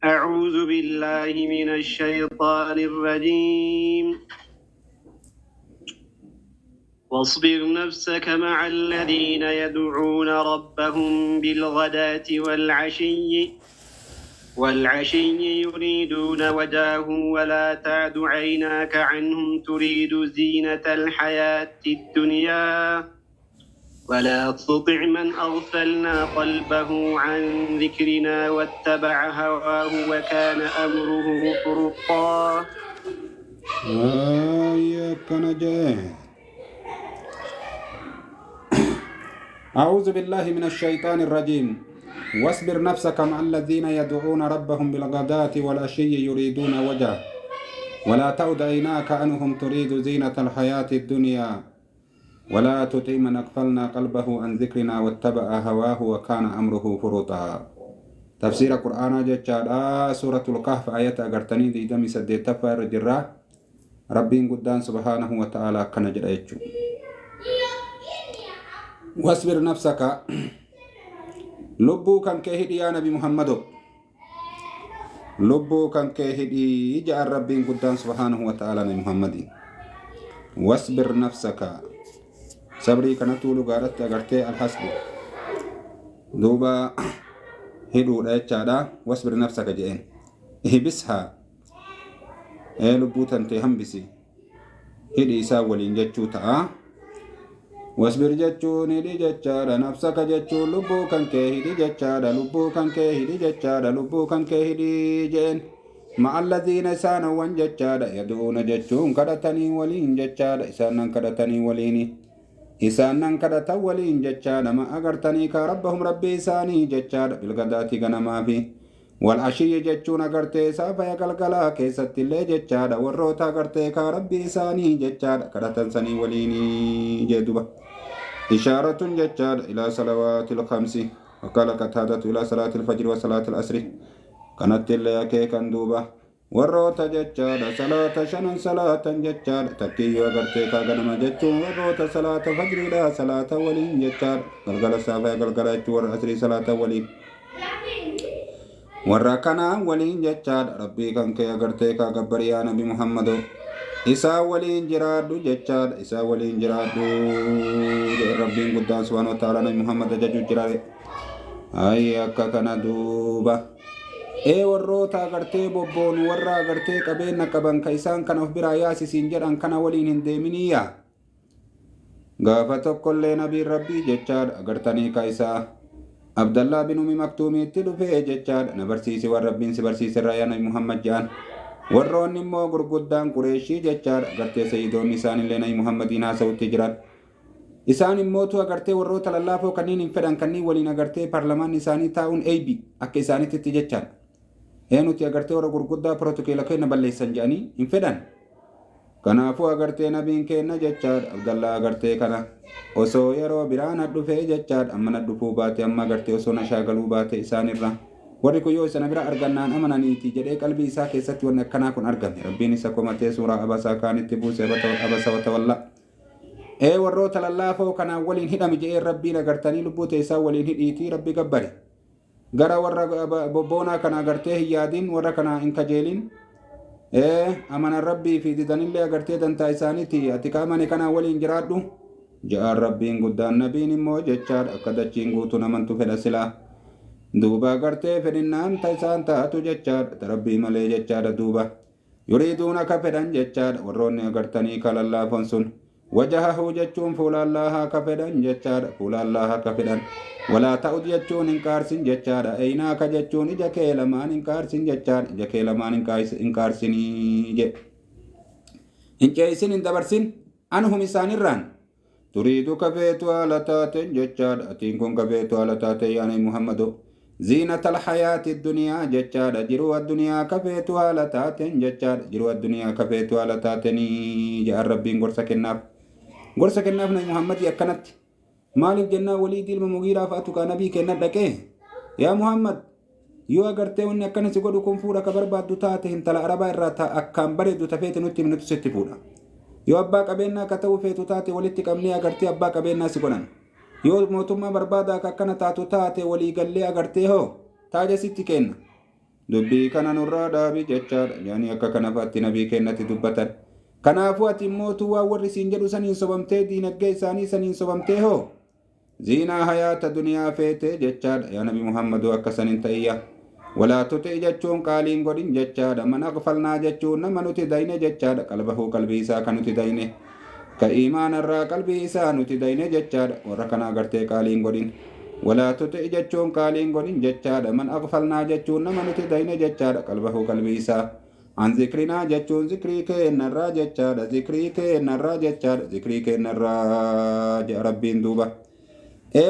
أعوذ بالله من الشيطان الرجيم واصبر نفسك مع الذين يدعون ربهم بالغداة والعشي يريدون وجهه ولا تعد عيناك عنهم تريد زينة الحياة الدنيا ولا تطع من أغفلنا قلبه عن ذكرنا واتبع هواه وكان أمره فرطا. أعوذ بالله من الشيطان الرجيم واصبر نفسك مع الذين يدعون ربهم بالغداة والعشي يريدون وجهه ولا تعد عيناك عنهم تريد زينة الحياة الدنيا ولا تطع من أغفلنا قلبه عن ذكرنا واتبع هواه وكان أمره فرطا. تفسير القرآن جاء سورة الكهف آية أغرتني دي دمي سدي تفار جرا ربي قدان سبحانه وتعالى كنجر أيجو واصبر نفسك لبو كان كهدي يا نبي محمد لبو كان كهدي جاء ربي قدان سبحانه وتعالى نبي محمد واصبر نفسك صبري كانت تولو غارت أغرتي الحسب دوبا هدو رأيتشادا واصبر نفسك جئين إهبسها لبو تنتي همبسي هدي إسا ولين جتشو تا'a واصبر جتشون هدي جتشادا نفسك جتشون لبو كان كهدي جتشادا لبو كان كهدي جتشادا لبو كان كهدي جئين مع الذين سانوا وان جتشادا يدعون جتشون كدتني ولين جتشادا إسانا كدتني وليني إسانا كدت ولين جتشادا ما أغرتني كربهم ربي إساني جتشادا بالغداة غنما في والعشي جتشون أغرتي سافا يقلقلا كيست اللي جتشادا والروتا أغرتي كربي إساني جتشادا كدتن سني وليني جدوبا إشارة جتشادا إلى صلوات الخمس وقال قتادة إلى صلاة الفجر وصلاة العصر كانت اللي يكيكن دوبا warroota jechaadha salaata shanan salaatan jechaadha takkiyyu agartee kaaganama jechuun warroota salaata fajriidha salaata waliin jechaadha galgala saafaa galgala jechuu warra asrii salaata waliin warra kanaa waliin jechaadha rabbii kan kee agartee kaagabbari yaa nabi muhammado isaa waliin jiraadhu jechaadha isaa waliin jiraadhu rabbiin guddaan subhaanahu wa ta'aala nabi muhammad ajajuu jiraare ay akka kana duuba warroota agartee bobboon warra agartee qabeenya qaban ka isaan kana of biraa yaasisiin jedhan kana waliin hin deeminiyyaa gaafa tokkollee nabiin rabbii jechaadha agartanii ka isaa abdallaa bin umi maktuumiitti dhufee jechaadha na barsiisi warra rabbiin si barsiiserraa yaa nabi muhammad jedhan warroonni immoo gurguddaan qureeshii jechaadha agartee sayyidoonni isaanillee nabi muhammadiin haasa'utti jiran isaan immootu agartee warroota lallaafoo kanniin hin fedhan kanniin waliin agartee paarlamaan isaanii taa'uun eeybi akka isaanitti jechaadha nuti agartee warra gurguddaa pirootokoolii keenya balleessan jedhanii hin fedhan kanaafuu agartee nabiin keenya jechaadha abdallaa agartee kana osoo yeroo biraan dhufee jechaadha amma na dhufuu baate amma agartee osoo na shaagaluu baate isaanirra warri kun yoo isana bira argannaan amananiiti jedhee qalbii isaa keessatti wanni akkanaa kun argame rabbiin isa komatee suuraa abasaa kaanitti buuse abasa watawalla warroota lallaafoo kanaan waliin hidhame jedhee rabbiin agartanii lubbuu teessaa waliin hidhiitii rabbi gabbare gara warra bobboonaa kana agartee hiyyaadiin warra kana hin kajeelin amana rabbii fi didanillee agartee dantaa isaaniiti ati qaamane kana waliin jiraadhu ja'aan rabbiin guddaan nabiin immoo jechaadha akka dachiin guutuu namantu fedha silaa duuba agartee fedhinnaan isaan taatu jechaadha rabbii malee jechaadha duuba yuriiduun akka fedhan jechaadha warroonni agartanii kalallaafoon sun وجهه جتون فول الله كفدن جتار فول الله كفدن ولا تعود جتون انكارسين جتار ايناك جتون جكيلمان انكارسين جتار جكيلمان انكارسيني ج انكيسين اندبرسين انهم سانيران تريد كفيت ولتات جتار اتينكم كفيت ولتات يعني محمد زينة الحياة الدنيا جتار جرو الدنيا كفيت ولتات جتار جرو الدنيا كفيت ولتاتني جاء ربي غرسك الناف gorsa kennaaf nabi muhammad akkanatti maaliif jennaa walii dilma mugiiraa fa'atu ka nabii kenna dhaqee yaa muhammad yoo agartee wanni akkana si godhu kun fuudha ka barbaaddu taate intala arabaa irraa akkaan bareeddu tafeete nutti himnetu sitti fuudha yoo abbaa qabeenyaa ka ta'u feetu taate walitti qabnee agartee abbaa qabeenyaa si godhan yoo mootummaa barbaadaa ka akkana taatu taate walii gallee agartee hoo taaja sitti kenna dubbii kana nurraa dhaabi jechaadha jaanii akka kana faatti nabii kennatti dubbatan kanaafuu ati mootuu waan warri siin jedhu saniin sobamtee diinagdee isaanii saniin sobamtee hoo ziinaa hayaata duniyaa feetee jechaadha yaa nabi muhammadoo akka saniin ta'iyya walaa tuti jechuun qaaliin godhin jechaadha man aqfalnaa jechuun nama nuti dayne jechaadha qalbahuu qalbii isaa kan nuti dayne ka iimaanarraa qalbii isaa nuti dayne jechaadha warra kana agartee qaaliin godhin walaa tuti jechuun qaaliin godhin jechaadha man aqfalnaa jechuun nama nuti dayne jechaadha qalbahuu qalbii isaa an zikrinaa jechuun zikrii keennarraa jechaadha zikrii keennarraa jechaadha zikrii keennarraa jedha rabbiin duuba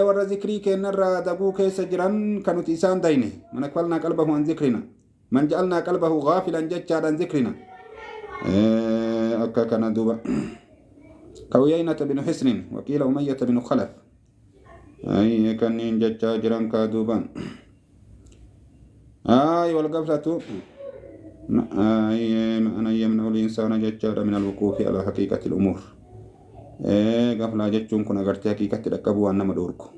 warra zikrii keennarraa dabuu keessa jiran kan nuti isaan dayne man aqfalnaa qalbahu an zikrina man ja'alnaa qalbahu gaafilan jechaadha an zikrina akka kana duuba كويينة بن حسن وكيل أمية بن خلف أي كان جتا جران كادوبان والقفلة أنا يمنع الإنسان جتا من الوقوف على حقيقة الأمور قفلة جتون كنا قرت حقيقة ركبوا أن مدوركو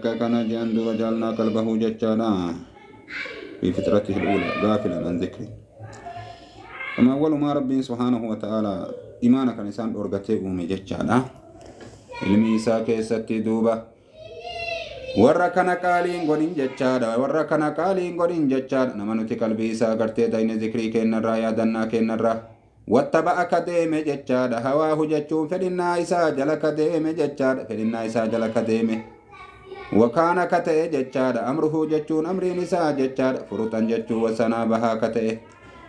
كان جان وجعلنا قلبه جتا في فترته الأولى غافلا عن ذكري أما أول ما ربي سبحانه وتعالى إيمانك الإنسان أرغته ومججانا ilmi isaa keessatti duuba warra kana qaaliin godhin jechaadha warra kana qaaliin godhin jechaadha nama nuti qalbii isaa gartee dayne zikrii kennarraa yaadannaa kennarraa wattaba'a ka deeme jechaadha hawaahu jechuun fedhinnaa isaa jala ka deeme jechaadha fedhinnaa isaa jala ka deeme wakaana ka ta'e jechaadha amruhu jechuun amriin isaa jechaadha furuxan jechuun wasanaa bahaa ka ta'e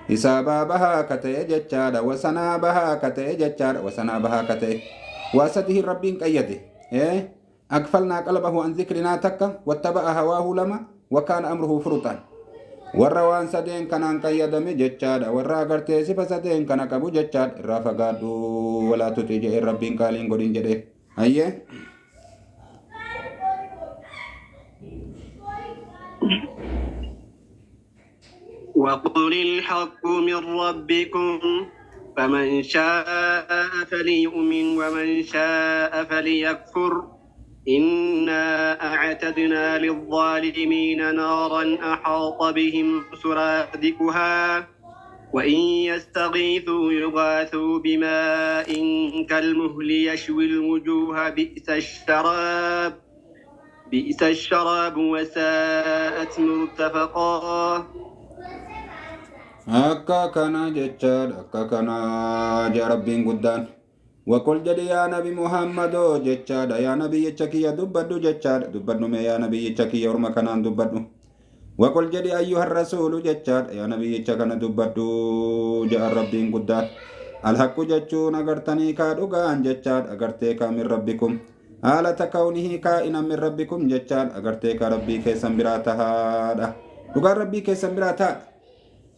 hisaabaa bahaa ka ta'e jechaadha wasanaa bahaa ka ta'e jechaadha wasanaa bahaa ka ta'e واسده ربين قيده أقفلنا قلبه عن ذكرنا تكا واتبع هواه لما وكان أمره فرطا والروان سدين كان قيد من ججاد والرا قرتي سفا سدين كان كبو ججاد رافقادو ولا تتجه ربين قالين قدين جده أيه وقل الحق من ربكم فمن شاء فليؤمن ومن شاء فليكفر إنا أعتدنا للظالمين نارا أحاط بهم سرادقها وإن يستغيثوا يغاثوا بماء كالمهل يشوي الوجوه بئس الشراب وساءت مرتفقا akka kana jechaadha akka kana jaa rabbiin guddaan waqul jedhi yaa nabi muhammadoo jechaadha yaa nabiyyicha kiyya dubbadhu jechaadha dubbadhume yaa nabiyyicha kiyya orma kanaan dubbadhu waqul jedhi ayyuha rasuulu jechaadha yaa nabiyyicha kana dubbadhu jaa rabbiin guddaan alhaqqu jechuun agartanii kaa dhugaan jechaadha agartee kaa min rabbikum haalata kawnihi kaa'inan min rabbikum jechaadha agartee kaa rabbii keessan biraa tahaadha dhugaan rabbii keessan biraa tahaadha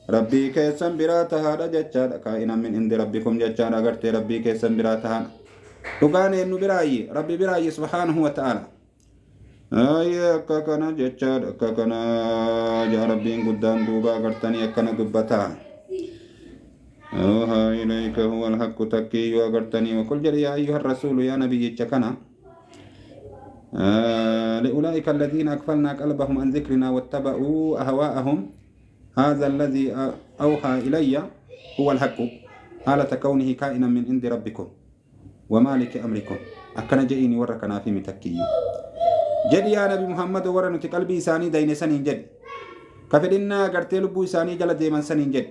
ربي كيسن براتا هذا جتشاد كائنا من عند ربكم جتشاد أغرتي ربي كيسن براتا هذا تقاني إنه براي ربي براي سبحانه وتعالى أكاكنا جتشاد أكاكنا جا ربي قدام دوبا أغرتني أكنا دبتا أوها إليك هو الحق تكي وأغرتني وكل جري يا أيها الرسول يا نبي جتشكنا لأولئك الذين أكفلنا قلبهم عن ذكرنا واتبعوا أهواءهم هذا الذي أوحى إلي هو الحق حالة كونه كائنا من عند ربكم ومالك أمركم أكنا جئيني وركنا في متكي جد يا نبي محمد ورنت قلبي ساني دين سنين جد كفدنا قرتي لبو ساني جل ديما سنين جد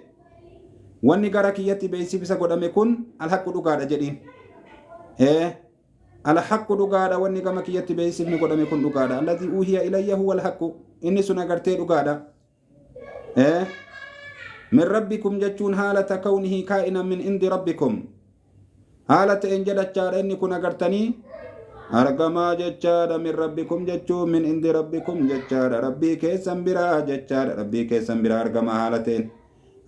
واني قركيتي بيسي بسا قدام يكون الحق دقاء جدين الحق دقاء واني قمكيتي بيسي بسا قدام يكون دقاء الذي أوحي إلي هو الحق إني سنة قرتي دقاء من ربكم جتون حالة كونه كائنا من عند ربكم حالة إن جدت جار إني كنا قرتني أرقما جتشار من ربكم جتون من عند ربكم جتشار ربي كيسن برا جتشار ربي كيسن برا أرقما حالتين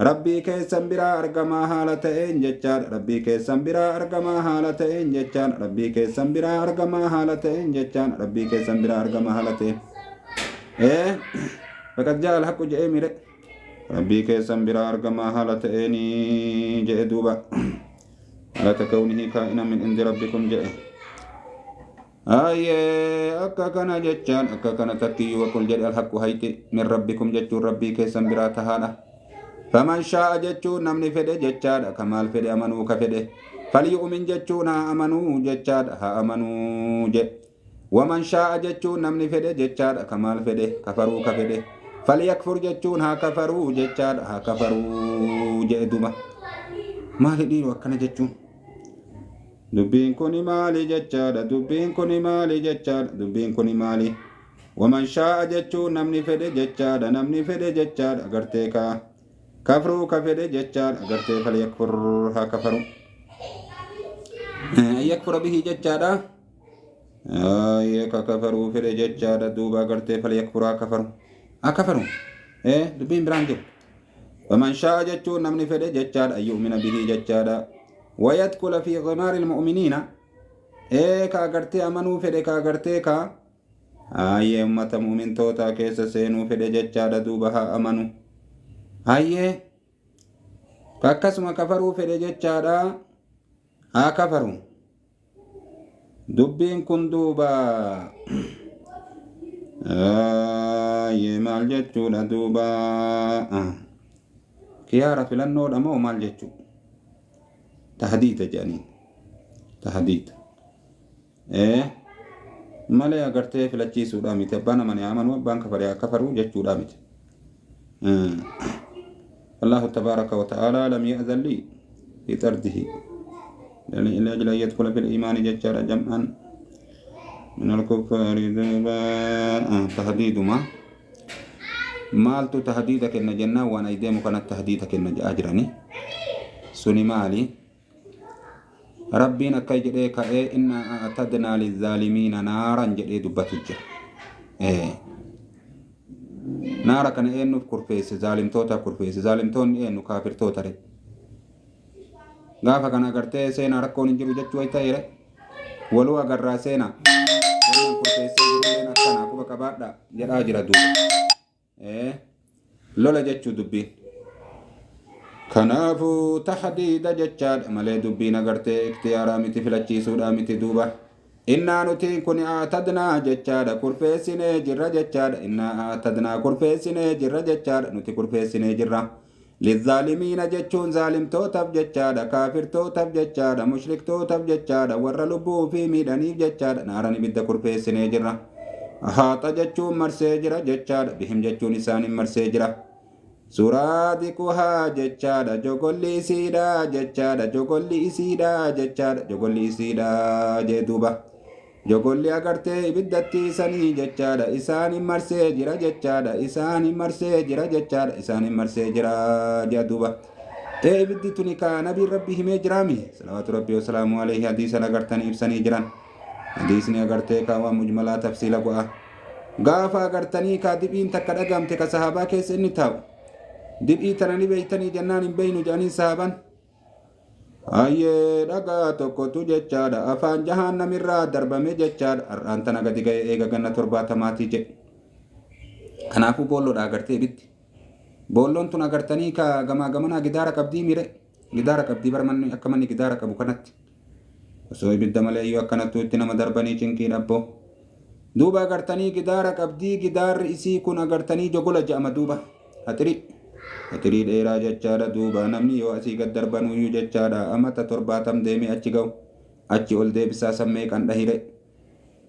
ربي كيسن برا أرقما حالتين جتشار ربي كيسن برا أرقما حالتين جتشار ربي كيسن برا أرقما حالتين جتشار ربي كيسن برا أرقما حالتين فقد جاء الحق جاء ميري ربي كيسن برا أرقما حالة إني جاء دوبا حالة كونه كائنا من عند ربكم جاء akka kana jechaan akka kana takkiyyu waqul jedhe alhaqqu hayti min rabbikum jechuun rabbii keessan biraa tahaadha faman shaa'a jechuun namni fedhe jechaadha kamaal fedhe amanuu ka fedhe falyu'min jechuun haa amanuu jechaadha haa amanuu jedhe waman shaa'a jechuun namni fedhe jechaadha kamaal fedhe kafaruu ka fedhe falyakfur jechuun haa kafaruu jechaadha haa kafaruu jedhe duba maali dhiiru akkana jechuun dubbiin kuni maali jechaadha dubbiin kuni maali jechaadha dubbiin kuni maali waman shaa'a jechuun namni fedhe jechaadha namni fedhe jechaadha agartee ka kafruu ka fedhe jechaadha agartee falyakfur haa kafaru yakfura bihi jechaadha ka kafaruu fedhe jechaadha duuba agartee falyakfur haa kafaru dubbiin biraan jiru waman shaa'a jechuun namni fedhe jechaadha ayyu'mina bihi jechaadha ويدخل في غمار المؤمنين كاغرتي امنو فدي كاغرتي كا امه مؤمن توتا كيس سينو فدي جچادا دوبها امنو كاكسما كفروا فدي جچادا ها كفروا دبين كندوبا مال جچودا دوبا كيارا فلنو دمو مال جچو تهديد جانين تهديد مالي اگرته فلچي سودا ميت بنا من يامنوا بان كفروا جچودا ميت الله تبارك وتعالى لم يأذن لي في طرده لأن أجل أن يدخل في الإيمان جچارا جمعا من الكفار تهديد ما مالتو تهديدك إن جنة وانا إديمو كانت تهديدك إن أجرني سني مالي ربنا كي جدي كأي إن أعتدنا للظالمين نارا جدي دبتوجة نارا كان إنه كرفيس ظالم توتا كرفيس ظالم تون إنه كافر توتا ري غافا كان أغرتي سينا ركون انجلو جتشو اي تايري ولو أغرى سينا ولو كرفيس جرولين أكنا كوبا كبادا جدا جرا دوبا لولا جتشو دبي كنافو تحديد جچاد مالي دبين اگرتي اختيارا متي فلچيسودا متي دوبا إنا نتين كن اعتدنا جچاد كرفيسيني جرى جچاد إنا اعتدنا كرفيسيني جرى جچاد نتي كرفيسيني جرى للظالمين جچون ظالم توتب جچاد كافر توتب جچاد مشرك توتب جچاد ور لبو في ميدانيف جچاد ناراني بد كرفيسيني جرى احاط جچون مرسي جرى جچاد بهم جچون إسان مرسي جرى سورادكها جچادا جوغولي سيدا جچادا جوغولي سيدا جچادا جوغولي سيدا جدوبا جوغولي اگرتي بدتي سني جچادا اساني مرسي جرا جچادا اساني مرسي جرا جچادا اساني مرسي جرا جدوبا بدي تنيكا نبي ربي همي جرامي صلوات ربي وسلامه عليه حديثا اگرتني ابسني جران حديثني اگرتي كاوا مجملات تفصيلا قوا غافا اگرتني كادبين تكدغمتك صحابه كيس اني تاو دبئي تناني بيتني جنان بينو جانين سابان dhagaa tokkotu jechaadha afaan jahannamirraa darbame jechaadha har'aan tana gadi ga'e eega ganna 70 jedhe kanaafuu boolloodha agartee bitti boolloon tun agartanii ka gamaa gamanaa gidaara qabdii mire gidaara qabdii barmanni akka manni gidaara qabu kanatti osoo ibidda malee iyyuu akkanattu itti nama darbanii cinqii dhabboo duuba agartanii gidaara qabdii gidaarri isii kun agartanii jogola je'ama duuba atirii dheeraa jechaadha duuba namni yoo asii gad darbanuu jechaadha amata 70 deemee achi ga'u achi ol deebisaa sammee kan dhahire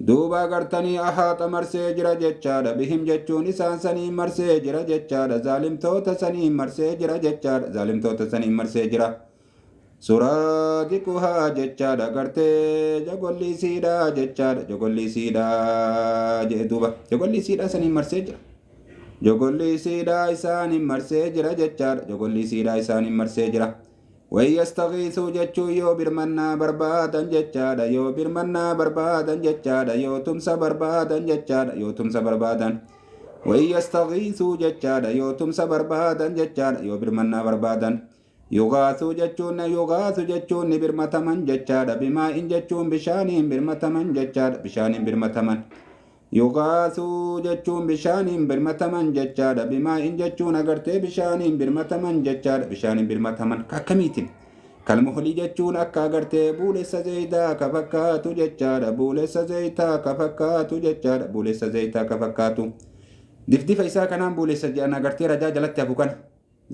duuba agartanii ahaata marsee jira jechaadha bihim jechuun isaan sanii marsee jira jechaadha zaalimtoota sanii marsee jira jechaadha zaalimtoota sanii marsee jira suraadikuhaa jechaadha agartee jagolliisiidha jechaadha jagolliisiidha jedhe duuba jagolliisiidha sanii marsee jira jogolliisiidha isaanin marsee jira jechaadha jogolliisiidha isaanin marsee jira wayyastagiisuu jechuu yoo birmannaa barbaadan jechaadha yoo birmannaa barbaadan jechaadha yoo tumsa barbaadan jechaadha yoo tumsa barbaadan wayyastagiisuu jechaadha yoo tumsa barbaadan jechaadha yoo birmannaa barbaadan yugaasuu jechuun ni birmataman jechaadha bimaa'in jechuun bishaaniin birmataman jechaadha bishaaniin birmataman yugaasuu jechuun bishaaniin birmataman jechaadha bimaa'in jechuun agartee bishaaniin birmataman jechaadha bishaaniin birmataman akkamiitiin كالمهل جتشون أكا غرتي بولس زيتا كفكاتو جتشارا بولس زيتا كفكاتو جتشارا بولس زيتا كفكاتو دفدف إسا كنان بولس جانا غرتي رجا جلت أبو كان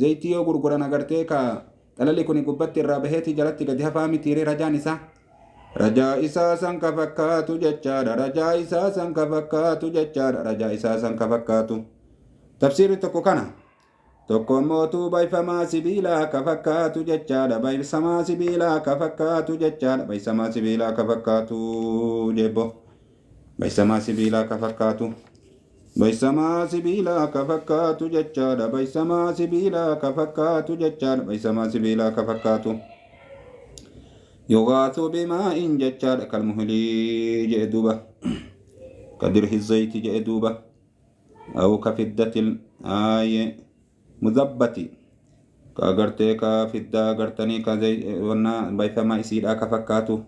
زيتيو غرغران غرتي كا تلالي كوني قبت الرابهتي جلت قد هفامي تيري رجا نسا رجا إسا سن كفكاتو جتشارا رجا إسا سن كفكاتو جتشارا رجا إسا سن كفكاتو تفسير تكو كان tokko mootuu bayfamaa sibiilaa ka fakkaatu jechaadha baysamaa sibiilaa ka fakkaatu jechaadha baysamaa sibiilaa ka fakkaatu jebbo baysamaa sibiilaa ka fakkaatu baysamaa sibiilaa ka fakkaatu jechaadha baysamaa sibiilaa ka fakkaatu jechaadha baysamaa sibiilaa ka fakkaatu yugaatu bimaa'in jechaadha kalmuhlii jee duuba kadirhi zayti jee duuba aw kafiddatil aaye مذبتي كأغرتي كفدا غرتني كزي ونا بيفما يسيدا كفكاتو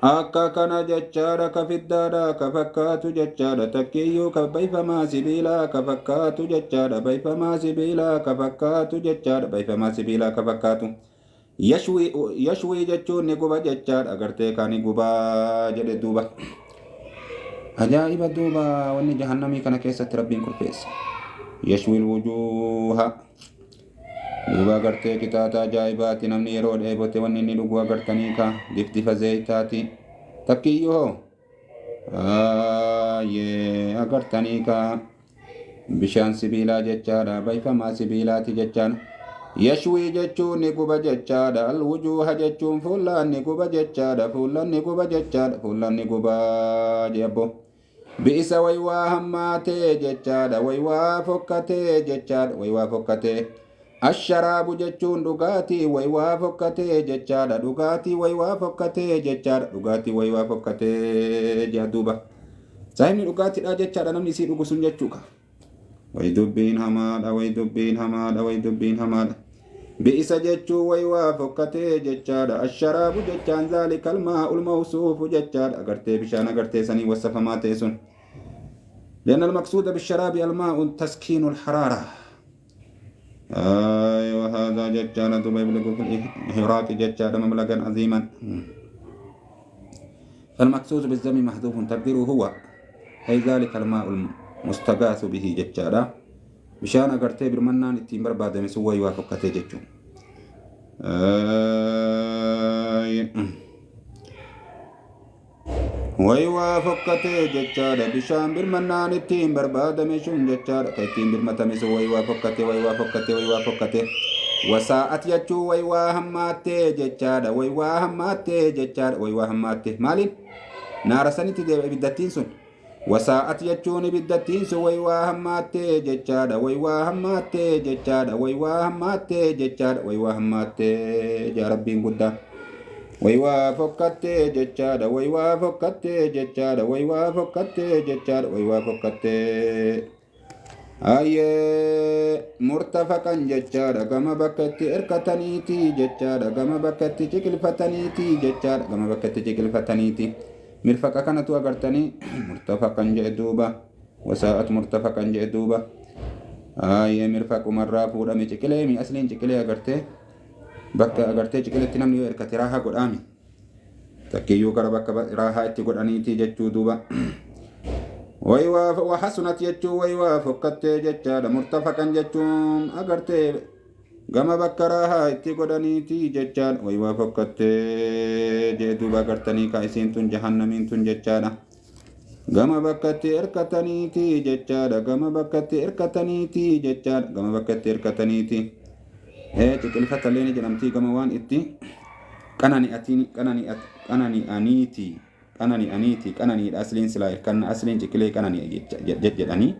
أكا كان جچارا كفدا كفكاتو جچارا تكيو كبيفما سبيلا كفكاتو جچارا بيفما سبيلا كفكاتو جچارا بيفما سبيلا كفكاتو يشوي جچون نغوبا جچارا أغرتي كاني غوبا جدي دوبا عجائب دوبا وني جهنمي كان كيسة ربين كرفيس يشوي الوجوه دوبا غرتي كتاتا جايبات نمني يرود ايبوتي ونني لغوا غرتنيكا دفتف زيتاتي تكيو يه غرتنيكا بشان سبيلا جچادا بيفما سبيلاتي جچان يشوي جچو نيكوبا جچادا الوجوه جچون فلان نيكوبا جچادا فلان نيكوبا جچادا فلان نيكوبا جيبو بئس ويوا هماتي جچادا ويوا فكتي جچادا ويوا فكتي الشراب جچون دغاتي ويوا فكتي جچادا دغاتي ويوا فكتي جچادا دغاتي ويوا فكتي جادوبا سايمني دغاتي دا جچادا نمني سي دغسون جچوكا ويدبين حمادا ويدبين حمادا ويدبين حمادا بئس جچو ويوا فكتي جچادا الشراب جچان ذلك الماء الموصوف جچادا اگرتي بشان اگرتي سني وصفماتي سن لأن المقصود بالشراب الماء تسكين الحرارة وهذا ججالة يبلغ في الإحراق ججالة مبلغا عظيما فالمقصود بالذم محذوف تقديره هو أي ذلك الماء المستغاث به ججالة بشان أغرتي برمنان التيمبر بعد مسوى يوافقته ججو ويوافقته جچادا بشان بالمنان التيم برباد مشون جچادا كيتيم بالمتمس ويوافقته وساعت يچو ويواهماته جچادا ويواهماته مالين نار سنتي دي بدتين سن وساعت يچون بدتين سن ويواهماته جچادا ويواهماته يا ربي قدام ويوافقته جچادا ويوافقته آيه مرتفقا جچادا كما بكتي اركتنيتي جچادا كما بكتي چكلفتنيتي جچادا كما بكتي چكلفتنيتي مرفقا كانت وغرتني مرتفقا جدوبا وساءت مرتفقا جدوبا آيه مرفق مرة فورمي چكلمي اصلين چكلي اغرتي bakka agartee ciqiletti namni yoo erkate raahaa godhaami takkiyyuu gara bakka raahaa itti godhaniiti jechuu duuba وحسنت يجو ويوافقته جچادا مرتفقا جچون اگرته gama bakkaraha itti godhaniiti jechaan ويوافقته jedhu bagartanii ka isin tun jahannamin tun jechaadha gama bakkatti erkataniiti jechaadha gama bakkatti erkataniiti ciqilfataleeni jedhamtii gama waan itti qananiidha asliin silaa kan asliin ciqilee qananii jedhanii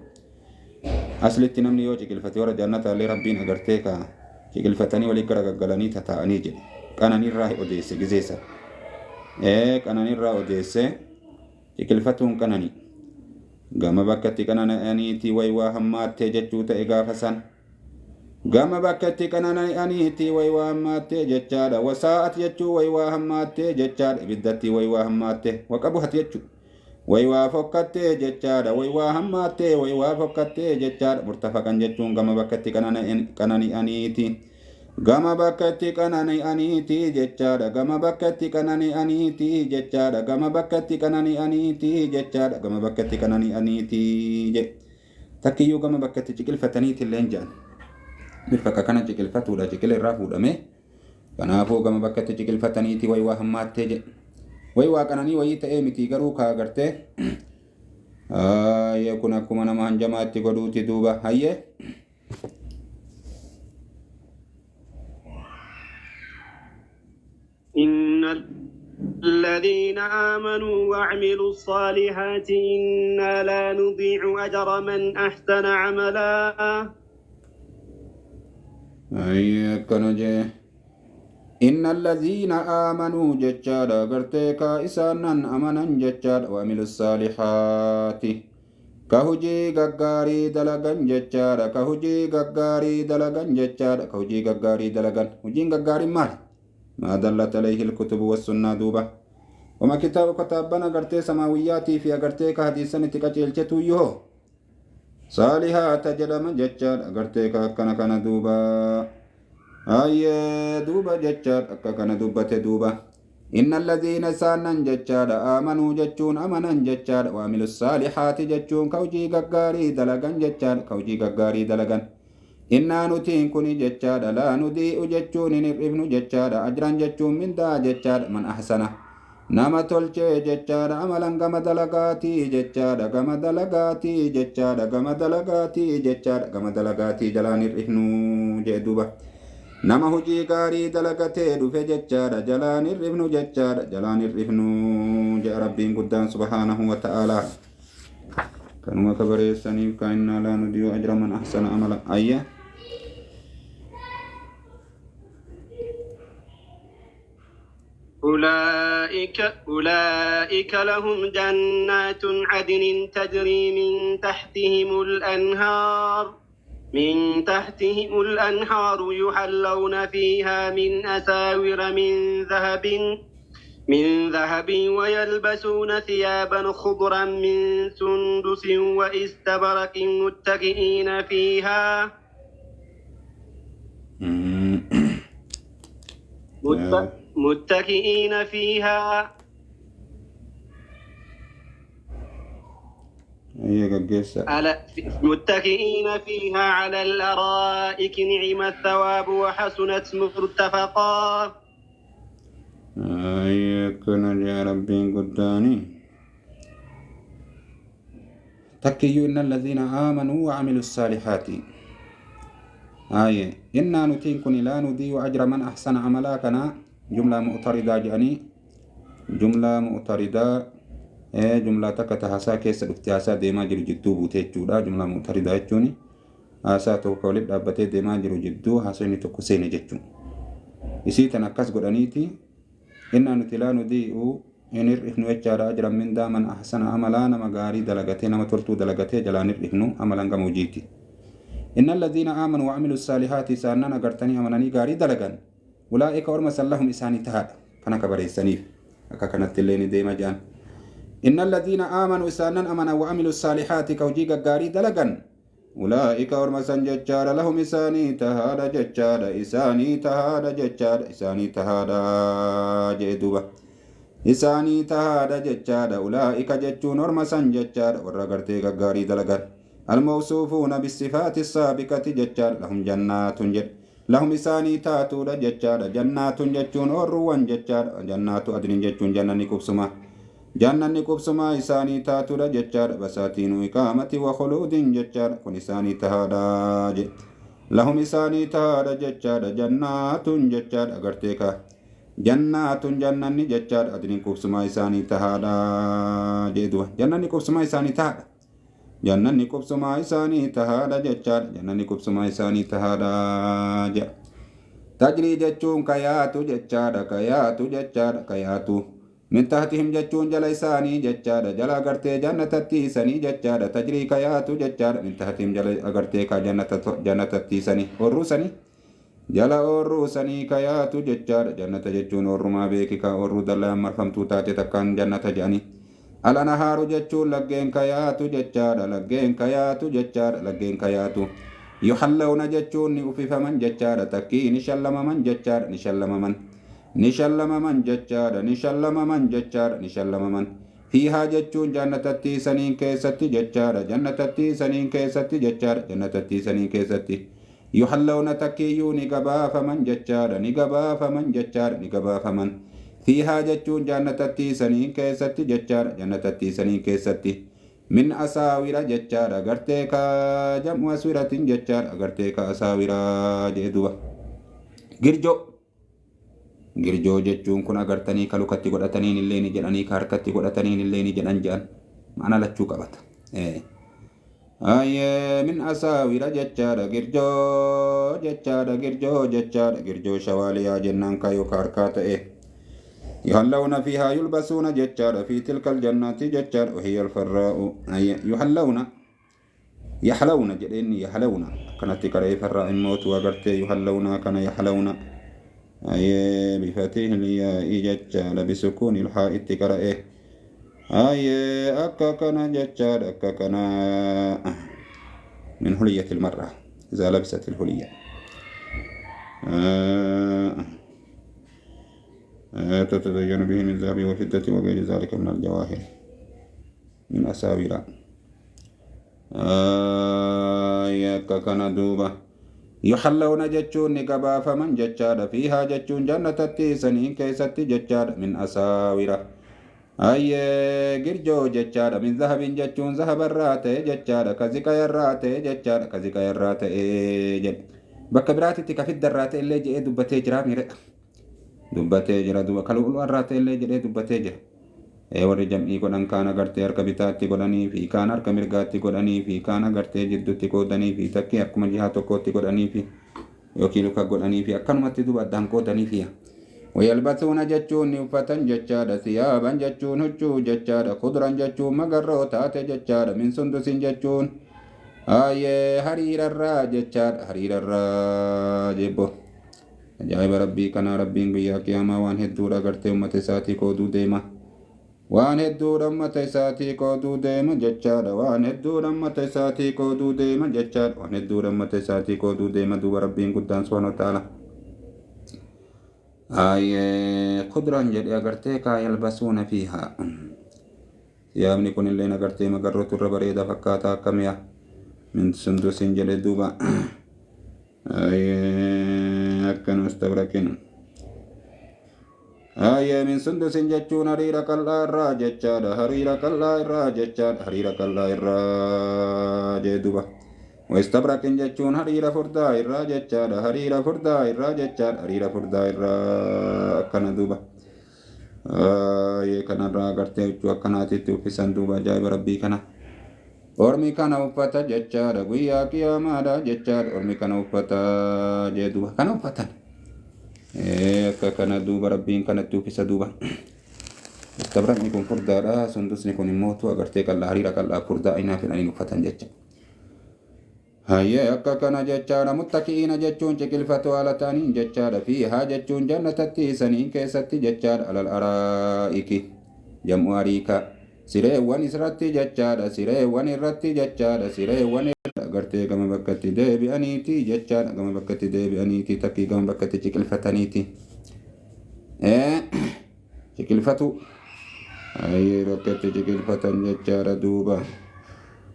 aslitti namni yoo ciqilfate warra jannata illee rabbiin agartee ka ciqilfatanii walii garagaggalanii tataa'anii jedhe qananiirraa odeesse gizeessa qananiirraa odeesse ciqilfatuun qananii gama bakkatti qananiiti waywaa hammaattee jechuu ta'e gaafa san gama bakkatti qananiiti waywaa hammaattee jechaadha wasaa'at jechuu waywaa hammaattee jechaadha ibiddatti waywaa hammaattee waqabuhat jechuu waywaa fokkattee jechaadha waywaa hammaattee waywaa fokkattee jechaadha murtafaqan jechuun gama bakkatti qanani'aniiti gama bakkatti qanani'aniiti jechaadha gama bakkatti qanani'aniiti jechaadha gama bakkatti qanani'aniiti jechaadha gama bakkatti qanani'aniiti je takkiyyuu gama bakkatti ciqilfataniiti illee jedhan birfakka kana ciqilfatuudha ciqila irraa fuudhame kanaafuu gama bakkatti ciqilfataniiti way waa hammaattee je way waa qananii wayii ta'ee miti garuu kaa gartee kun akkuma nama hanjamaatti godhuuti duuba hayyee إن الذين آمنوا وعملوا الصالحات إنا لا نضيع أجر من أحسن عملا إن الذين آمنوا ججادا غرتيكا إسانا أمنا ججادا وعملوا الصالحات كهجي غغاري دلغن ججادا كهجي غغاري دلغن ججادا كهجي غغاري دلغن هجي غغاري مال ما دلت عليه الكتب والسنة دوبة وما كتاب كتابنا غرتي سماوياتي في غرتيكا حديثا نتكاچلچتو يو صالحات جدم ججادا غرتيكا كنا دوبة دوبا جچار akka kana dubbate duuba innal ladhiina saanan jechaadha aamanuu jechuun amanan jechaadha waamilus saalihaati jechuun hojii gaggaarii dalagan jechaadha hojii gaggaarii dalagan innaa nutiin kuni jechaadha laa nudii'u jechuun hin hir'ifnu jechaadha ajran jechuun mindaa jechaadha man ahsana nama tolchee jechaadha amalan gama dalagaatii jechaadha gama dalagaatii jechaadha gama dalagaatii jechaadha gama dalagaatii jalaan hir'ifnu jee duuba nama hojii gaarii dalagatee dhufe jechaadha jalaan hir'ifnu jechaadha jalaan hir'ifnu jee rabbiin guddaan subhaanahu wa ta'aalaa kanuma kabareessaniif ka innaa laa nudii'u ajra man ahsana amala ayya أولئك لهم جنات عدن تجري من تحتهم الأنهار يحلون فيها من أساور من ذهب ويلبسون ثيابا خضرا من سندس وإستبرق متكئين فيها متكئين فيها على الأرائك نعم الثواب وحسنت مرتفقا كنا يا ربي قداني تكيو إن الذين آمنوا وعملوا الصالحات إنا نتينكن لا نضيع أجر من أحسن عملاكنا جملة مؤتردة جاني جملة مؤتردة جملة تكتهاسا كيس الافتياسا ديما جرو جدو بوتي جودا جملة مؤتردة جوني آسا توقولي دابتي ديما جرو جدو حسيني تكسيني جتون إسي تنكس قدانيتي إنا نتلا نضيع إنر إحنو إجارة أجر من دامن أحسن عملانا مغاري دلغتي نما ترتو دلغتي جلانر إحنو عملان موجيتي إن الذين آمنوا وعملوا الصالحات ساننا غرتني أمناني غاري دلغن أولئك ورمس اللهم إساني تهاد كان كبري السنيف أكا كانت الليني ديما جان إن الذين آمنوا إساننا أمنا وعملوا الصالحات كوجي غاري دلغن أولئك ورمس ججار لهم إساني تهاد ججار إساني تهاد ججار إساني تهاد جدوبة إساني تهاد ججار أولئك ججون ورمس ججار ورغرتي غاري دلغن الموصوفون بالصفات السابقة ججار لهم جنات جد لهم إساني تاتو ججار جنات ججون أروان ججار جنات أدن ججون جنني كبسما جنني كبسما إساني تاتو ججار بساتين إقامة وخلود ججار كن إساني تهادا لهم إساني تهادا ججار جنات ججار أغرتيكا جنات جنني ججار أدن كبسما إساني تهادا جدوا جنني كبسما إساني تهادا jannanni qubsumaa isaanii tahaadha jechaadha jannanni qubsumaa isaanii tahaadha jedha tajrii jechuun kayaatu jechaadha kayaatu min tahtihim jechuun jala isaanii jechaadha jala agartee jannatatti isanii jechaadha tajrii kayaatu jechaadha min tahtihim jala agartee ka jannatatti isanii orruusanii jala orruusanii kayaatu jechaadha jannata jechuun orrumaa beekika orruu dallaan marfamtuu taate takkaan jannata jedhanii alanahaaru jechuun laggeen kayaatu jechaadha laggeen kayaatu jechaadha laggeen kayaatu يحلون جتشون أفف من جتشار تكي نشلم من جتشار نشلم من جتشار نشلم من فيها جتشون جنة التيسنين كيستي جتشار جنة التيسنين كيستي جتشار جنة التيسنين كيستي يحلون تكيو نقبا فمن جتشار نقبا فمن فيها جتشون جنة التيسنين كيستي جتشار جنة التيسنين كيستي من أساور جتشار أغرتك جمع أسورة جتشار أغرتك أساور جدوة girjoo jechuun kun agartanii kalukatti godhataniin illee ni jedhanii harkatti godhataniin illee ni jedhan jedhan mana lachuu qabata min asaawira jechaadha girjoo shawaaliyaa jennaan kaayoo harkaa ta'e يحلون فيها يلبسون ججار في تلك الجنات ججار وهي الفراء يحلون جدين يحلون كانت كري فراء الموت وغرتي يحلون كان يحلون أي بفتح الياء ججار بسكون الحاء تكرئه أي أكا كان ججار أكا كان من حلية المرأة إذا لبست الحلية تتزين به من ذهب وفضة وغير ذلك من الجواهر من أساور كان دوبة يحلون جتشون نقبا فمن جتشاد فيها جتشون جنة التيسنين كيست جتشاد من أساور أي جرجو جتشاد من ذهب جتشون ذهب الرات جتشاد كزكا الرات جتشاد كزكا الرات جد بكبراتي تكفيد الرات اللي جئ دبتي جرامي dubbatee jira duba kaluu arraate illee jedhee dubbatee jira warri jam'ii godhan kaan agartee harka bitaatti godhanii fi kaan harka mirgaatti godhanii fi kaan agartee jidduutti qoodanii fi takkii akkuma jihaa tokkootti godhanii fi yookiin luka godhanii fi akkanumatti duba addaan qoodanii fi wayalbasuuna jechuun ni uffatan jechaadha siyaaban jechuun huccuu jechaadha kuduran jechuun magarroo taate jechaadha min sundusin jechuun hariirarraa jechaadha hariirarraa jebbo أجايب ربي كان ربي بيا كياما وان هدور أغرتي أمت ساتي كودو ديما وان هدور أمت ساتي كودو ديما جتشار وان هدور أمت ساتي كودو ديما جتشار وان هدور أمت ساتي كودو ديما دو ربي قدان سبحانه وتعالى قدران جدي أغرتي كا يلبسون فيها ثيابني كن اللين أغرتي مقررت الربريدة فكاتا كميا من سندس جدي دوبا أكن مستبركين من سندس جتشون هريرة كلا الراجتشاد هريرة كلا الراجتشاد هريرة كلا الراجدوبة واستبركين جتشون هريرة فردا الراجتشاد هريرة فردا الراجتشاد هريرة فردا أكن دوبة كان الراجرتي وكانت توفيسان دوبة جايب ربي كنا ormi kana uffata jechaadha guyyaa qiyaamaadha jechaadha ormi kana uffata jedhuba kana uffatan akka kana duuba rabbiin kanatti uffisa duuba istabranni kun furdaadha sundusni kun immoo tu agartee qallaa hariira qallaa furdaa inaa fedhanii uffatan jecha hayyee akka kana jechaadha muttaki'iina jechuun ciqilfatoo haala ta'aniin jechaadha fi haa jechuun jannatatti isaniin keessatti jechaadha alal araa'iki jam'u ariika sireewwan irratti jechaadha sireewwan irratti jechaadha sireewwan agartee gama bakkatti deebi'aniiti jechaadha gama bakkatti deebi'aniiti takkii gama bakkatti ciqilfataniiti ciqilfatu bakkatti ciqilfatan jechaadha duuba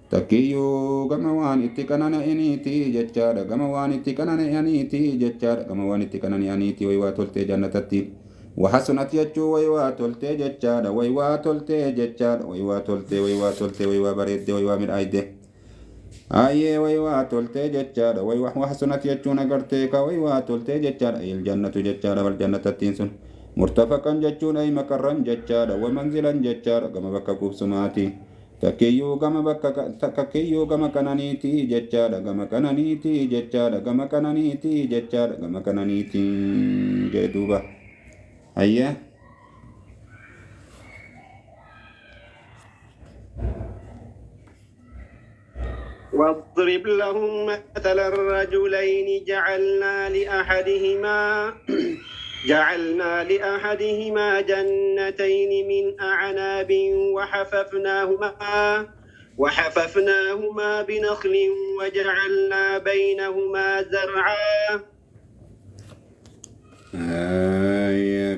takkiyyuu gama waan itti qanana'aniiti jechaadha gama waan itti qanana'aniiti jechaadha gama waan itti qanana'aniiti way waa toltee jannatatti وحسنت يجو ويوا تولتي ججادا ويوا تولتي ججادا ويوا تولتي ويوا تولتي ويوا بريد ويوا من ايده ويوا تولتي ججادا ويوا وحسنت يجو نغرتيكا ويوا تولتي ججادا اي الجنة ججادا والجنة التنسون مرتفقا ججون اي مكرا ججادا ومنزلا ججادا كما بكا كوبسماتي تكيو كما بكا تكيو كما كنانيتي ججادا كما كنانيتي ججادا كما كنانيتي ججادا كما كنانيتي جدوبا أيه واضرب لهم مثل الرجلين جعلنا لأحدهما جنتين من أعناب وحففناهما بنخل وجعلنا بينهما زرعا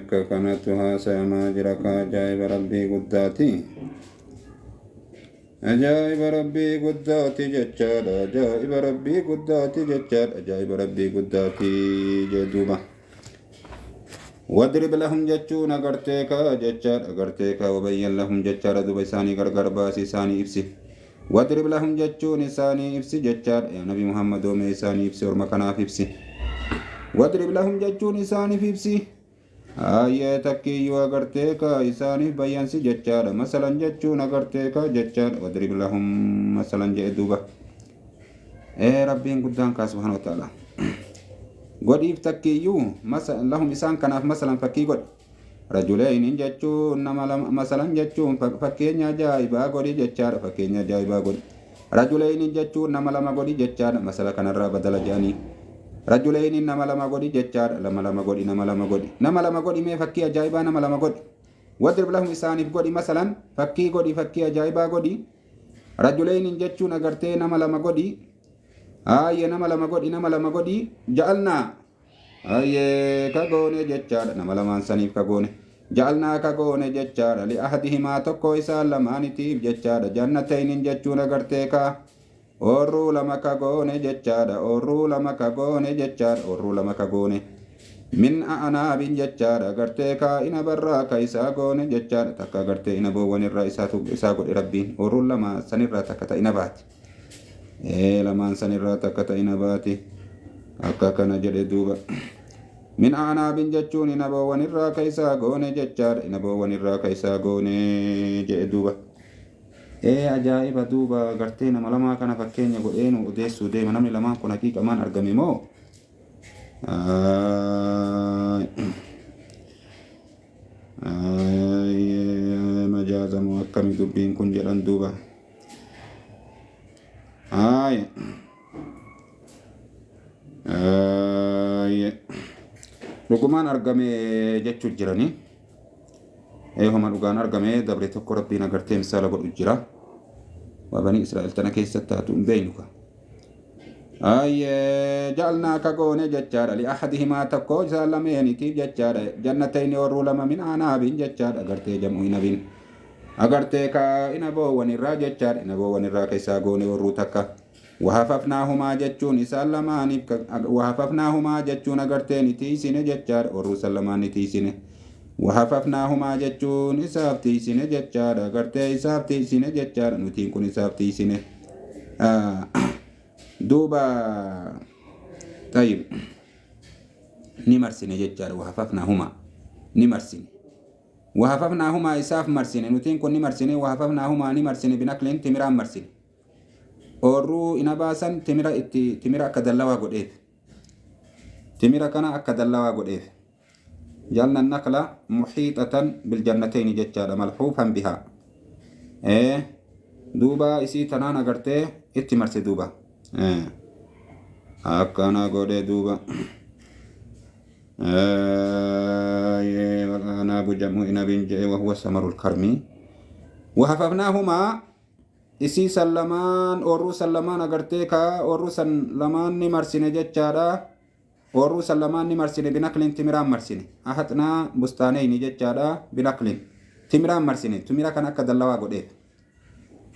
ككنتها سيما جرك أجائب ربي قداتي أجائب ربي قداتي جتشار أجائب ربي قداتي جتشار أجائب ربي قداتي جدوبة واضرب لهم جتشون أغرتيكا جتشار أغرتيكا وبين لهم جتشار دوبة إساني غرغر باسي إساني إبسي واضرب لهم جتشون إساني إبسي جتشار يا نبي محمد ومي إساني إبسي ورمكنا في إبسي واضرب لهم جتشون إساني في إبسي آية تكي وغرتيكا إساني بيانسي جتشار مثلا جتشون أغرتيكا جتشار واضرب لهم مثلا جدوبة ربين قدام سبحانه وتعالى godhiif takkiyyuu lahum isaan kanaaf masalan fakkii godhi rajulayni jechuun nama lama masalan jechuun fakkeenya ajaa'ibaa godhi jechaadha fakkeenya ajaa'ibaa godhi rajulayni jechuun nama lama godhi jechaadha masala kanarraa badala jedhanii rajulayni nama lama godhi jechaadha lama godhi nama lama godhi mee fakkii ajaa'ibaa nama lama godhi wadrib lahum isaaniif godhi masalan fakkii godhi fakkii ajaa'ibaa godhi rajulayni jechuun agartee nama lama godhi nama lama godhi ja'alnaa kagoone jechaadha nama lamaan saniif kagoone ja'alnaa kagoone jechaadha li'ahadihimaa tokko isaan lamaanitiif jechaadha jannataynin jechuun agartee kaa oorruu lama kagoone jechaadha oorruu lama kagoone min a'anaabin jechaadha agartee kaa ina barraa ka isaa goone jechaadha takka agartee ina boowwanirraa isaa godhe rabbiin oorruun lama sanirraa takka ta'ina baati lamaan sanirraa takka ta'ina baati akka kana jedhe duuba min a'anaabin jechuun ina boowwanirraa ka isaa goone jechaadha ina boowwanirraa ka isaa goone jedhe duuba ajaa'iba duuba gartee nama lamaa kana fakkeenya godheenu odeessuu deema namni lamaan kun haqiiqamaan argame moo majaazamoo akkami dubbiin kun jedhan duuba dhugumaan argame jechuu jiranii homa dhugaan argame dabre tokko rabbiin agartee misaala godhu jira waa banii israa'el tana keessatti taatu hin beeynuka ja'alnaa kagoone jechaadha li'ahadihimaa tokko isaan lameeniitiif jechaadha jannatayni oorruu lama min a'anaabin jechaadha agartee jam'u inabin agartee ka ina boowwanirraa jechaadha ina boowwanirraa ka isaa goone oorruu takka وحففناهما جتون سلمان وحففناهما جتون أغرتين تيسين جتار ورو سلمان تيسين وحففناهما جتون إساف تيسين جتار أغرتين إساف تيسين جتار نتين كن إساف تيسين دوبا طيب نمرسين جتار وحففناهما نمرسين وحففناهما إساف مرسين نتين كن نمرسين وحففناهما نمرسين بنقلين تمران مرسين oorruu ina baasan timira akka dallawaa godheef timira kana akka dallawaa godheef jaalna naqla muhiixatan biljannatayni jechaadha malxuufan bihaa duuba isii tanaan agartee itti marse duuba akkana godhe duuba والأعناب جمع إنب وهو ثمر الكرم وحففناهما isii sallamaan oorruu sallamaan agartee ka oorruu sallamaan ni marsine jechaadha oorruu sallamaan ni marsine binaklin timiraan marsine ahatnaa bustaaneyni jechaadha binaklin timiraan marsine timira kan akka dallawaa godheef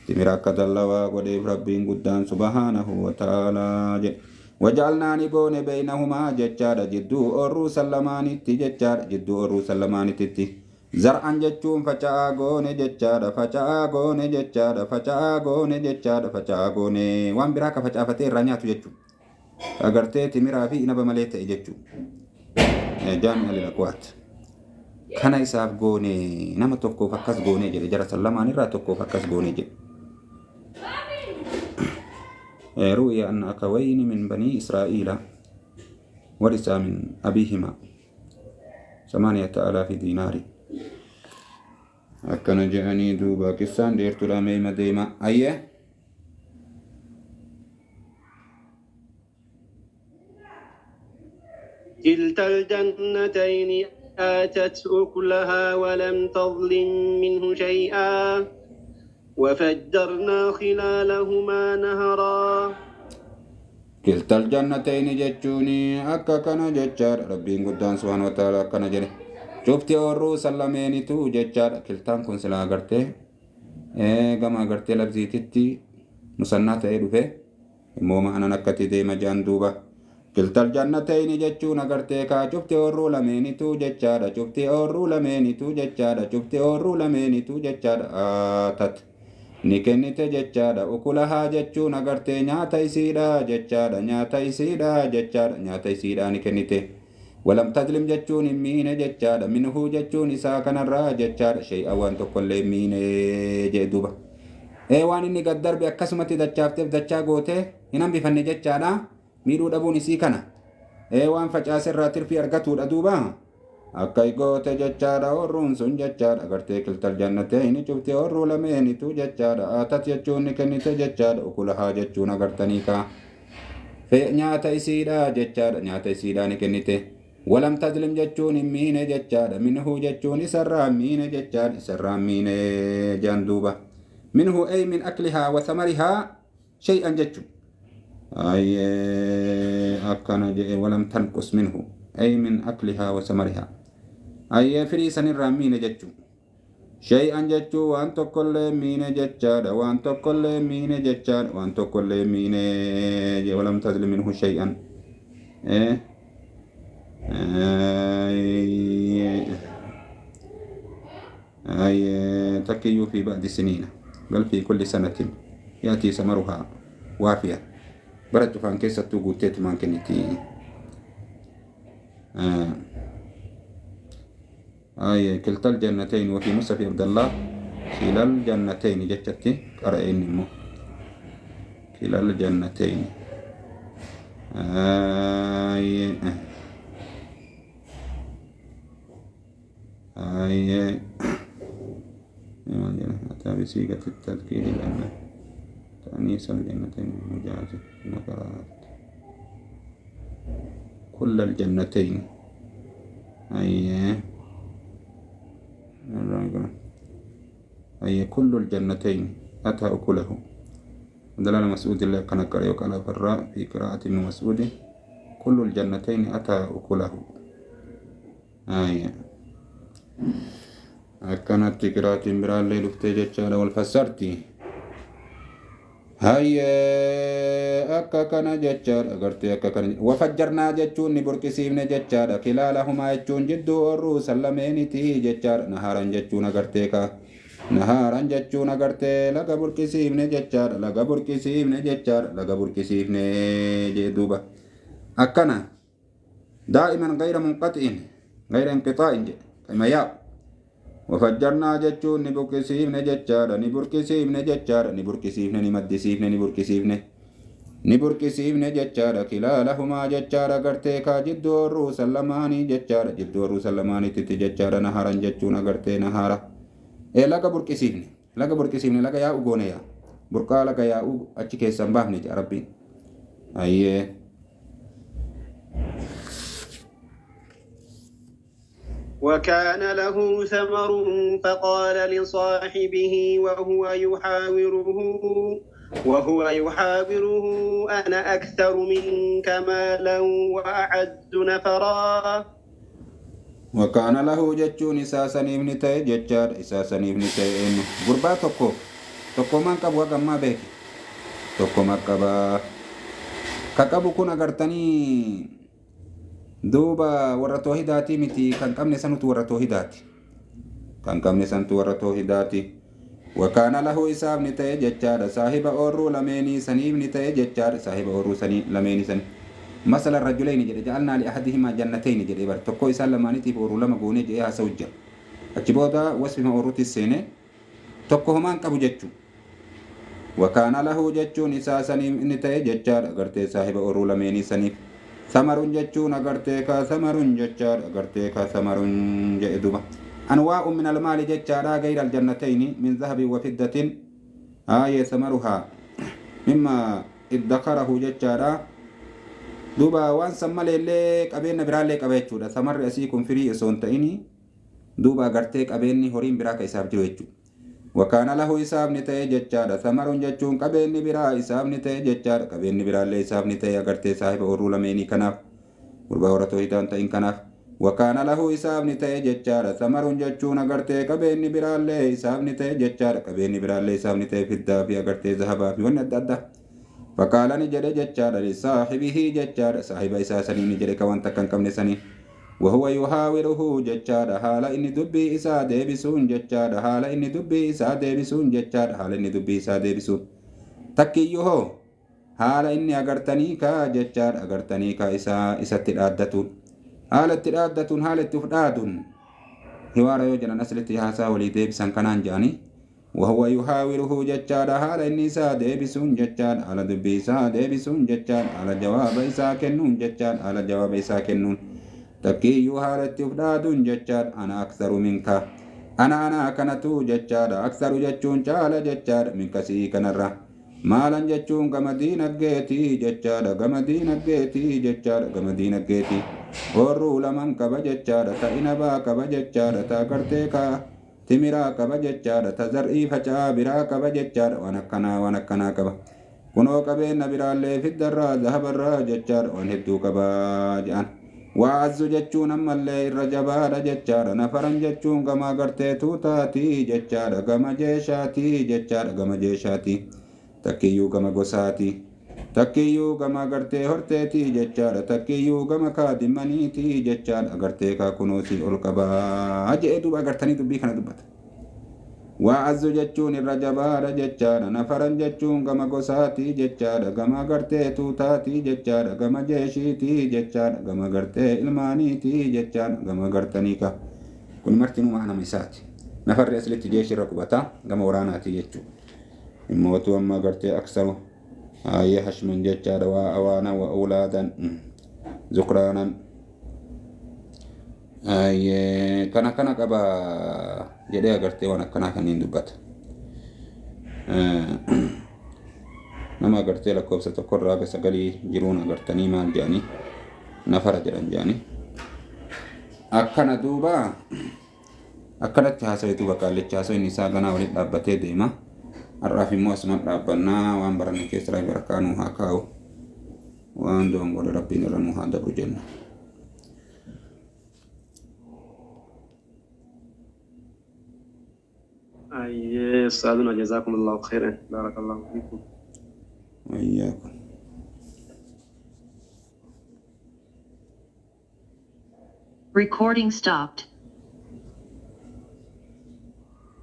timira akka dallawaa godheef rabbiin guddaan subhaanahu wa ta'aalaa jedhe waja'alnaa ni goone beynahumaa jechaadha jidduu oorruu sallamaanitti jechaadha jidduu oorruu sallamaanititti zar'an jechuun faca'aa goone jechaadha faca'aa goone jechaadha faca'aa goone jechaadha faca'aa goone waan biraa ka facaafatee irraa nyaatu jechuudha agartee timiraa fi inaba malee ta'e jechuudha jaami'a lilaqwaat kana isaaf goone nama tokkoof akkas goone jedhe jara sallamaan irraa tokkoof akkas goone jedhe ru'ya anna akawayni min banii israa'iila warisaa min abiihima 8,000 diinaari akkana jedhanii duuba qissaan dheertuudha meeyma deema ayye كلتا الجنتين آتت أكلها ولم تظلم منه شيئا وفجرنا خلالهما نهرا كلتا الجنتين جتشوني أكا كان جتشار ربي قدان سبحانه وتعالى كان جري شفتي أورو سلميني تو جتشار كلتان كن سلا أغرتي كما أغرتي لبزيتي مسنات إيدوفي موما أنا نكتي ديما جاندوبا كلتا الجنتين جتشون أغرتي كا شفتي أورو لميني تو جتشار شفتي أورو لميني تو جتشار شفتي أورو لميني تو جتشار آتت ni kennite jechaadha ukulahaa jechuun agartee nyaata isiidha jechaadha nyaata isiidha ni kennite walam tadlim jechuun hin miine jechaadha minhuu jechuun isaa kanarraa jechaadha shay'a waan tokkollee miine jee duba waan inni gad darbe akkasumatti dachaafteef dachaa goote hin hambifanne jechaadha miidhuu dhabuun isii kana waan facaaserraa tirfii argatuudha duuba akka igoote jechaadha orruun sun jechaadha agartee kiltal jannateeni cufte orruu lameenitu jechaadha aatat jechuun ni kennite jechaadha ukulahaa jechuun agartanii kaa nyaata isiidha jechaadha nyaata isiidha ni kennite walam tadlim jechuun hin miine jechaadha minhu jechuun isarraa miine jechaadha isarraa miine jaan duuba minhu ay min aklihaa wa thamarihaa shay'an jechuun akkana jedhe walam tanqus minhu ay min aklihaa wa thamarihaa firii sanirraa miine jechuu shay'an jechuu waan tokkollee miine jechaadha waan tokkollee miine jechaadha waan tokkollee miine walam tazlim minhu shay'an تكيو في بعد سنين بل في كل سنة يأتي ثمرها وافية برد فان كيسة توقوتيت مان كنتي كلتا الجنتين وفي مصحف عبد الله كلا الجنتين جتتي قرأين مو كلا الجنتين أتى بصيغة التذكير لأن تأنيس الجنتين مجاز نكرات كل الجنتين كل الجنتين أتى أكله دلالة مسعود الله كان قرأ وقال فراء في قراءة ابن مسعود كل الجنتين أتى أكله كانت قراءة برا الليل افتجت والفسرتي akka kana jechaadha agartee akka kana wafajjarnaa jechuun ni burqisiifne jechaadha kilaalahuma jechuun jidduu orruu sallameeniti jechaadha naharan jechuun agartee ka naharan jechuun agartee laga burqisiifne jechaadha laga burqisiifne jechaadha laga burqisiifne jee duuba akkana daa'iman gayra munqaxi'in gayra inqixaa'in jedhe kama yaa'u وفجرنا جتشون نبركسيفن جتشارا نبركسيفن جتشارا نبركسيفن نمدسيفن نبركسيفن جتشارا كلالهما جتشارا قرتيكا جدو الروس اللماني جتشارا جدو الروس اللماني تتي جتشارا نهارا جتشون قرتي نهارا لقا بركسيفن لقا يا أغوني يا بركا لقا يا أجيكي سنباهني يا ربي وكان له ثمر فقال لصاحبه وهو يحاوره أنا أكثر منك مالا وأعز نفرا وكان له جتشون إساسني ابن تي جتشار إساسني ابن تي إنه غربا تكو من كبوا كما بيك تكو مكبا ككبو كون أغرتني دوبا ورطو هداتي متي كان قمني سنت ورطو هداتي وكان له إساب نتاي جتشار صاحب أورو لميني سنيب نتاي جتشار صاحب أورو سني لميني سني مثلا الرجلين جري جعلنا لأحدهما جنتين جري بر تكو إسال لماني تيب أورو لما قوني جئها سوجا أجبودا واسمها أورو تسيني تكو همان كبو جتشو وكان له جتشون إسا سنيب نتاي جتشار أغرتي صاحب أورو لميني سنيب ثمرٌ جتشون أغرتيكا ثمرٌ جتشار أغرتيكا ثمرٌ جئدوبا أنواع من المال جتشارا غير الجنتين من ذهب وفضة ثمرها مما ادخره جتشارا دوبا وان سمى لك أبين برالك أبيتشودا ثمر أسيكم فري سونتيني دوبا أغرتيك أبيني هورين براك إساب جويتشو وكان له إساب نتاي جتشار ثمر جتشون قبين برا إساب نتاي جتشار قبين برا اللي إساب نتاي أغرتي صاحب أورو لميني كناف والبورة هيدان تين كناف وكان له إساب نتاي جتشار ثمر جتشون أغرتي قبين برا اللي إساب نتاي جتشار قبين برا اللي إساب نتاي في الدافي أغرتي ذهبا في وندا فقال نجد جتشار لصاحبه جتشار صاحب إساسني نجد كوان تكن كم نسني وهو يحاوره جتشار حال إني دبي إسا ديبسون جتشار حال إني دبي إسا ديبسون جتشار حال إني دبي إسا ديبسون تكيو حال إني أغرتني كا جتشار أغرتني كا إسا تلادتون حال تلادتون حال تفدادون حوار يوجنا نسلتي هاسا ولي ديبسان كنان جاني وهو يحاوره جتشار حال إني إسا ديبسون جتشار على دبي إسا ديبسون جتشار على جواب إسا كنون جتشار على جواب إسا كنون تكيو حالة فدادون جتشار أنا أكثر منك أنا كنتو جتشار أكثر جتشون شال جتشار منك سيكنرا مالا جتشون قمدين أجيتي جتشار قمدين أجيتي جتشار قمدين أجيتي ورو لمن كبا جتشار تإنبا كبا جتشار تاكرتيكا تمرا كبا جتشار تزرئي فچا برا كبا جتشار ونكنا كبا كنو كبين نبرا اللي في الدرا ذهب الرا جتشار ونهدو كبا جان وعز جتشون أما اللي الرجبار جتشار نفرن جتشون كما قرتي توتاتي جتشار كما جيشاتي جتشار كما جيشاتي تكيو كما قساتي تكيو كما قرتي هرتيتي جتشار تكيو كما كادمانيتي جتشار قرتي كاكونوتي القبا أجئدو أقرتني دبيكنا دبت وعز جتشون الرجبار جتشار نفرن جتشون كما قساتي جتشار كما قرتي توتاتي جتشار كما جيشيتي جتشار كما قرتي المانيتي جتشار كما قرتنيكا كل مرتين معنا مساتي نفر أسلت جيش الركبتا كما وراناتي جتشو الموتو أما قرتي أكثر آية حشم جتشار وأوانا وأولادا ذكرانا kana qaba jedhee agartee waan akkanaa kanneen dubbata. Nama agartee lakkoofsa tokkorraa aga sagalii jiruun agartanii maal jedhanii nafara jedhan jedhanii akkana duuba akkanatti haasawitu bakaallicha haasawin isaa ganaa walitti dhaabbatee deema. Har'aaf immoo asumaan dhaabbannaa waan baranne keessa barakaa nuu haa kaa'u waan doongoodha rabbiin irra nuu haa dabru jenna. أستاذنا جزاكم الله خيرا بارك الله فيكم وإياكم. Recording stopped.